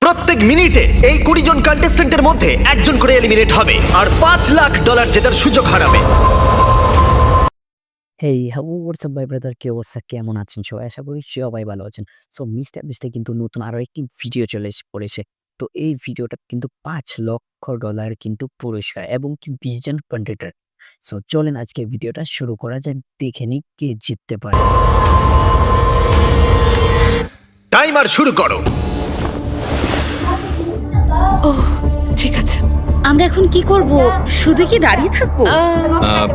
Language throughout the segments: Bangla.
প্রত্যেক মিনিটে এই 20 জন কন্টেস্ট্যান্টের মধ্যে একজন করে এলিমিনেট হবে আর $5 লাখ জেতার সুযোগ হারাবে। হেই হ্যালো হোয়াটসঅ্যাপ ভাই ব্রাদার, কি অবস্থা, কেমন আছেন সবাই? আশা করি সবাই ভালো আছেন। সো মিস্টার বিস্টে কিন্তু নতুন আরও একটি ভিডিও চলে পড়েছে। তো এই ভিডিওটা কিন্তু $5 লক্ষ কিন্তু পুরস্কার এবং কি 20 জন কন্টেন্টার। সো চলেন আজকে ভিডিওটা শুরু করা যাক, দেখে নিই কে জিততে পারে। টাইমার শুরু করো। ঠিক আছে। আমরা এখন কি করব? শুধু কি দাঁড়িয়ে থাকবো?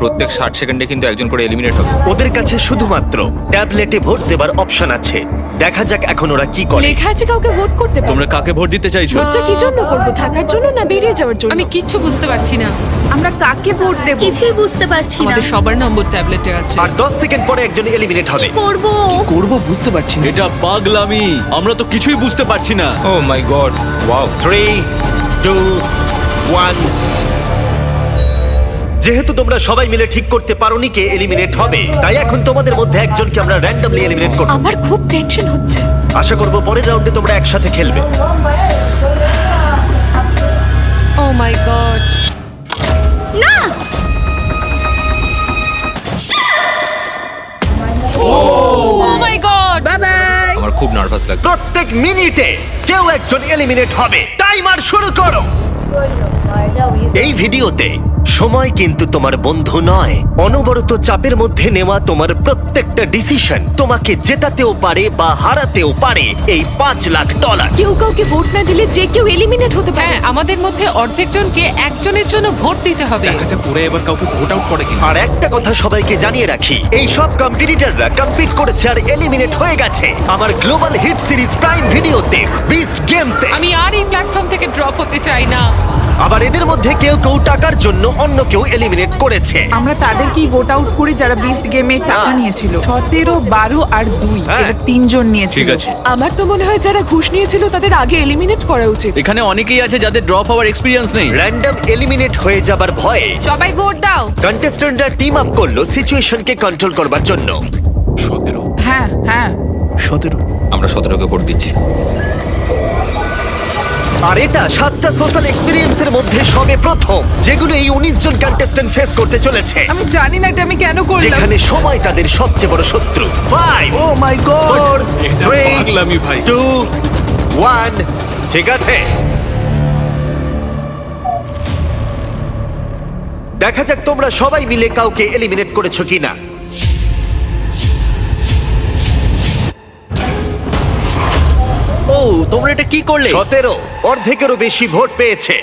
প্রত্যেক 60 সেকেন্ডে কিন্তু একজন করে এলিমিনেট হবে। ওদের কাছে শুধুমাত্র ট্যাবলেটে ভোট দেবার অপশন আছে। দেখা যাক এখন ওরা কি করে। লেখা আছে কাউকে ভোট করতে পারো। তোমরা কাকে ভোট দিতে চাইছো? ভোটটা কি জন্য করব? থাকার জন্য না বেরিয়ে যাওয়ার জন্য? আমি কিচ্ছু বুঝতে পারছি না। আমরা কাকে ভোট দেব? কিছুই বুঝতে পারছি না। আমাদের সবার নম্বর ট্যাবলেটে আছে। আর 10 সেকেন্ড পরে একজন এলিমিনেট হবে। করব করব বুঝতে পারছি না। এটা পাগলামি, আমরা তো কিছুই বুঝতে পারছি না। ও মাই গড, ওয়াও। 3, 2, 1। যেহেতু তোমরা সবাই মিলে ঠিক করতে পারোনি কে এলিমিনেট হবে, তাই এখন তোমাদের মধ্যে একজনকে আমরা র্যান্ডমলি এলিমিনেট করব। আমার খুব টেনশন হচ্ছে। আশা করব পরের রাউন্ডে তোমরা একসাথে খেলবে। ও মাই গড। না। ও মাই গড। Bye bye. আমার খুব নার্ভাস লাগছে। প্রত্যেক মিনিটে কেউ একজন এলিমিনেট হবে। টাইমার শুরু করো। এই ভিডিওতে সময় কিন্তু তোমার বন্ধু নয়। অনবরত চাপের মধ্যে নেওয়া তোমার প্রত্যেকটা ডিসিশন তোমাকে জেতাতেও পারে বা হারাতেও পারে এই $5 লাখ। কেউ কাউকে ভোট না দিলে যে কেউ এলিমিনেট হতে পারে। আমাদের মধ্যে অর্ধেক জনকে একজনের জন্য ভোট দিতে হবে। আচ্ছা, পরে এবার কাউকে ভোট আউট করে কিনা? আর একটা কথা সবাইকে জানিয়ে রাখি, এই সব কম্পিটিটররা কম্পিট করেছে আর এলিমিনেট হয়ে গেছে আমার গ্লোবাল হিট সিরিজ প্রাইম ভিডিওতে বিস্ট গেমসে। আমি আর এই প্ল্যাটফর্ম থেকে ড্রপ হতে চাই না। আবার এদের মধ্যে কেউ কেউ টাকার জন্য অন্য কেউ এলিমিনেট করেছে। আমরা তাদেরকেই ভোট আউট করি যারা বিস্ট গেমে টাকা নিয়েছিল। 17, 12 আর 2 হ্যাঁ। এরা 3 জন নিয়েছিল। ঠিক আছে, আমার তো মনে হয় যারা ঘুষ নিয়েছিল তাদের আগে এলিমিনেট করা উচিত। এখানে অনেকেই আছে যাদের ড্রপ হওয়ার এক্সপিরিয়েন্স নেই। র্যান্ডম এলিমিনেট হয়ে যাবার ভয়ে সবাই ভোট দাও। কন্টেস্ট্যান্টরা টিম আপ করলো সিচুয়েশনকে কন্ট্রোল করবার জন্য। 17 হ্যাঁ হ্যাঁ 17 আমরা 17কে ভোট দিচ্ছি। আর এটা 7টা সোশ্যাল এক্সপেরিয়েন্সের মধ্যে সবে প্রথম যেগুলো এই 19 জন কন্টেস্ট্যান্ট ফেস করতে চলেছে, আমি জানি না এটা আমি কেন করলাম। যেখানে সময় তাদের সবচেয়ে বড় শত্রু। 5, ও মাই গড, 4, এটা 3, পাগলামি ভাই। 2, 1। ঠিক আছে, দেখা যাক তোমরা সবাই মিলে কাউকে এলিমিনেট করেছো কিনা। ও তোমরা এটা কি করলে? 17, অর্ধেকেরও বেশি ভোট পেয়েছে।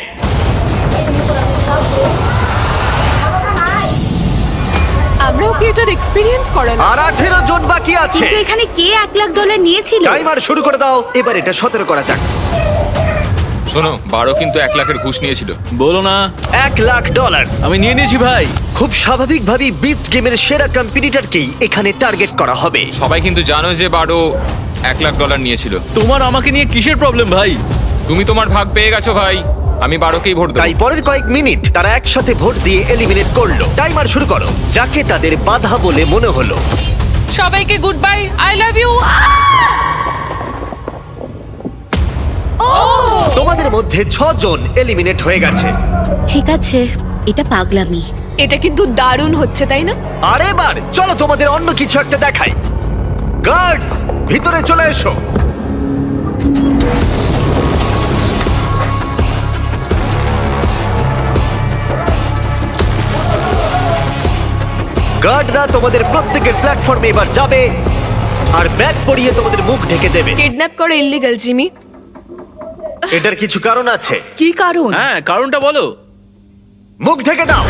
আমরাও কি এটার এক্সপেরিয়েন্স করালাম? আর 18 জন বাকি আছে। কিন্তু এখানে কে $1 লাখ নিয়েছিল? টাইমার শুরু করে দাও। এবার এটা 17 করা যাক। শোনো, 12 কিন্তু 1 লাখের ঘুষ নিয়েছিল। বলো না। $1 লাখ। আমি নিয়ে নিয়েছি ভাই। খুব স্বাভাবিকভাবেই বিস্ট গেমের সেরা কম্পিটিটরকেই এখানে টার্গেট করা হবে। সবাই কিন্তু জানো যে 12 $1 লাখ নিয়েছিল। তোমার আমাকে নিয়ে কিসের প্রবলেম ভাই? তুমি তোমার ভাগ পেয়ে গেছো ভাই। আমি 12কেই ভোট দেব। তাই পরের কয়েক মিনিট তারা একসাথে ভোট দিয়ে এলিমিনেট করলো। টাইমার শুরু করো। যাকে তাদের বাধা বলে মনে হলো। সবাইকে good bye, I love you. তোমাদের মধ্যে 6 জন এলিমিনেট হয়ে গেছে। ঠিক আছে, এটা পাগলামি। এটা কিন্তু দারুণ হচ্ছে, তাই না? আর এবার চলো তোমাদের অন্য কিছু একটা দেখাই। গার্ডস, ভিতরে চলে এসো। গার্ডরা তোমাদের প্রত্যেকের প্ল্যাটফর্মে এবার যাবে আর ব্যাগ পরিয়ে তোমাদের মুখ ঢেকে দেবে। কিডন্যাপ করা ইল্লিগাল, জিমি। এটার কিছু কারণ আছে। কি কারণ? হ্যাঁ, কারণটা বলো। মুখ ঢেকে দাও।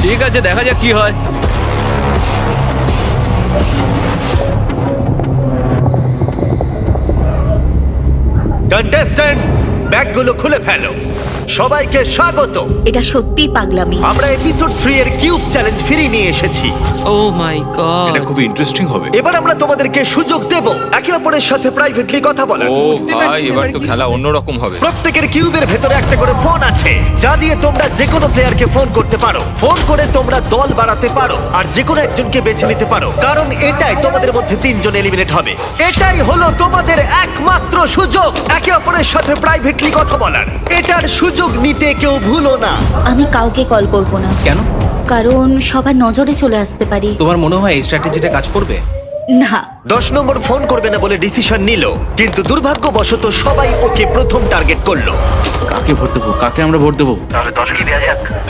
ঠিক আছে, দেখা যাক কি হয়। কন্টেস্ট্যান্টস, ব্যাগগুলো খুলে ফেলো। সবাইকে স্বাগত। এটা সত্যিই পাগলামি। আমরা এপিসোড 3 এর কিউব চ্যালেঞ্জ ফিরিয়ে নিয়ে এসেছি। ও মাই গড। এটা খুব ইন্টারেস্টিং হবে। এবার আমরা তোমাদেরকে সুযোগ দেব একে অপরের সাথে প্রাইভেটলি কথা বলার। ও বুঝতে ভাই, পারছি না এবার এবার তো কি খেলা অন্যরকম হবে। প্রত্যেকের কিউবের ভেতরে একটা করে ফোন আছে, যা দিয়ে তোমরা যে কোনো প্লেয়ারকে ফোন করতে পারো। ফোন করে তোমরা দল বাড়াতে পারো আর যে কোনো একজনকে বেছে নিতে পারো, কারণ এটাই তোমাদের মধ্যে 3 জন এলিমিনেট হবে। এটাই হলো তোমাদের একমাত্র সুযোগ একে অপরের অপরের সাথে প্রাইভেটলি কথা বলার। এটার সুযোগ নিতে কেউ ভুলো না। আমি কাউকে কল করব না, কেন? কারণ সবার নজরে চলে আসতে পারি। তোমার মনে হয় এই স্ট্র্যাটেজিটা কাজ করবে? না, 10 নম্বর ফোন করবে না বলে ডিসিশন নিল, কিন্তু দুর্ভাগ্যবশত সবাই ওকে প্রথম টার্গেট করলো। কাকে ভোট দেবো? কাকে আমরা ভোট দেবো?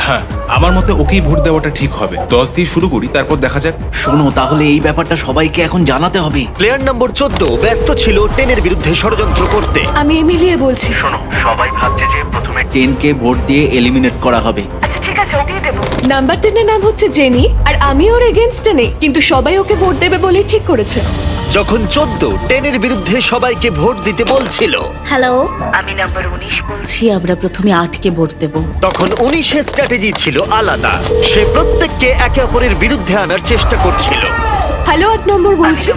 হ্যাঁ, আমার মতে ওকেই ভোট দেওয়াটা ঠিক হবে। 10 দিয়ে শুরু করি, তারপর দেখা যাক। শোনো, তাহলে এই ব্যাপারটা সবাইকে এখন জানাতে হবে। প্লেয়ার নম্বর 14 ব্যস্ত ছিল 10 এর বিরুদ্ধে ষড়যন্ত্র করতে। আমি এমিলিয়ে বলছি। 10 কে ভোট দিয়ে এলিমিনেট করা হবে। নাম্বার 10 এর নাম হচ্ছে জেনি, আর আমি ওর এগেইনস্টে নেই, কিন্তু সবাই ওকে ভোট দেবে বলে ঠিক করেছে। যখন 14 10 এর বিরুদ্ধে সবাইকে ভোট দিতে বলছিল, হ্যালো, আমি নাম্বার 19 বলছি। আমরা প্রথমে 8কে ভোট দেব। তখন 19 এর স্ট্র্যাটেজি ছিল আলাদা। সে প্রত্যেককে একে অপরের বিরুদ্ধে আনার চেষ্টা করছিল। হ্যালো 8 নম্বর বলছি।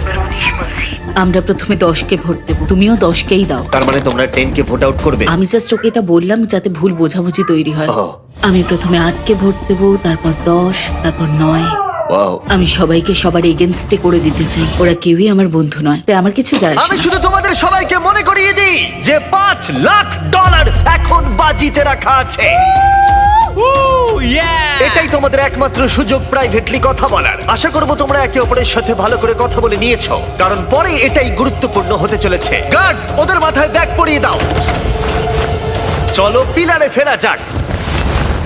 আমরা প্রথমে 10কে ভোট দেব, তুমিও 10কেই দাও। তার মানে তোমরা 10 কে ভোট আউট করবে? আমি জাস্ট ওকে এটা বললাম যাতে ভুল বোঝাবুঝি তৈরি হয়। ও। আমি প্রথমে 8কে ভোট দেব, তারপর 10, তারপর 9। ওয়াও। আমি সবাইকে সবার এগেনস্টে করে দিতে চাই। ওরা কেউই আমার বন্ধু নয়, তাই আমার কিছু যায় আসে আমি না। শুধু তোমাদের সবাইকে মনে করিয়ে দিই যে $5 লাখ এখন বাজিতে রাখা আছে। এটাই তোমাদের একমাত্র সুযোগ প্রাইভেটলি কথা বলার। আশা করব তোমরা একে অপরের সাথে ভালো করে কথা বলে নিয়েছো, কারণ পরে এটাই গুরুত্বপূর্ণ হতে চলেছে। গার্ডস, ওদের মাথায় ব্যাগ পরিয়ে দাও। চলো পিলারে ফেরা যাক।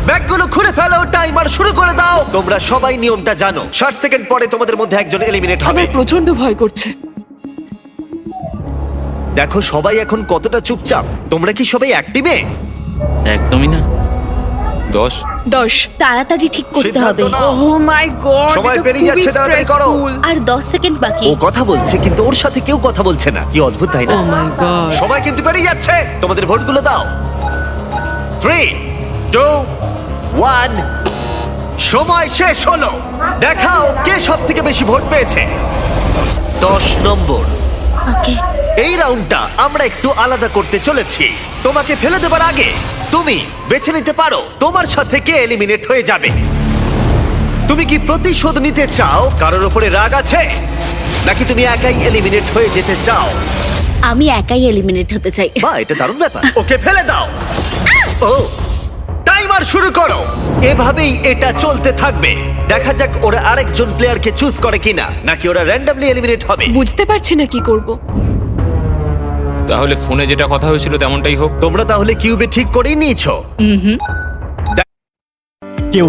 ব্যাগগুলো খুলে ফেলো, টাইমার শুরু করে দাও। তোমরা সবাই নিয়মটা জানো। 60 সেকেন্ড পরে তোমাদের মধ্যে একজন এলিমিনেট হবে। আমার প্রচন্ড ভয় করছে। দেখো সবাই এখন কতটা চুপচাপ। তোমরা কি সবাই অ্যাক্টিভে? একদমই না। 10 10। তাড়াতাড়ি ঠিক করতে হবে। সিদ্ধান্ত নাও। ও মাই গড, সময় পেরিয়ে যাচ্ছে, তাড়াতাড়ি করো। আর 10 সেকেন্ড বাকি। ও কথা বলছে কিন্তু ওর সাথে কেউ কথা বলছে না। কি অদ্ভুত, তাই না? ও মাই গড। সময় কিন্তু পেরিয়ে যাচ্ছে। তোমাদের ভোটগুলো দাও। 3, 2, 1। সময় শেষ হলো। দেখাও কে সব থেকে বেশি ভোট পেয়েছে। 10 নম্বর। ওকে, এই রাউন্ডটা আমরা একটু আলাদা করতে চলেছি। তোমাকে ফেলে দেবার আগে তুমি বেছে নিতে পারো তোমার সাথে কে এলিমিনেট হয়ে যাবে। তুমি কি প্রতিশোধ নিতে চাও, কারোর উপরে রাগ আছে, নাকি তুমি একাই এলিমিনেট হয়ে যেতে চাও? আমি একাই এলিমিনেট হতে চাই। বা এটা দারুণ ব্যাপার। ওকে ফেলে দাও। ও, টাইমার শুরু করো। এভাবেই এটা চলতে থাকবে। দেখা যাক ওরা আরেকজন প্লেয়ারকে চুজ করে কিনা, নাকি ওরা র্যান্ডমলি এলিমিনেট হবে। বুঝতে পারছি না কি করব। তাহলে ফোনে যেটা কথা হয়েছিল তেমনটাই হোক। তোমরা তাহলে কিউবে ঠিক করেই নিয়েছো। কেউ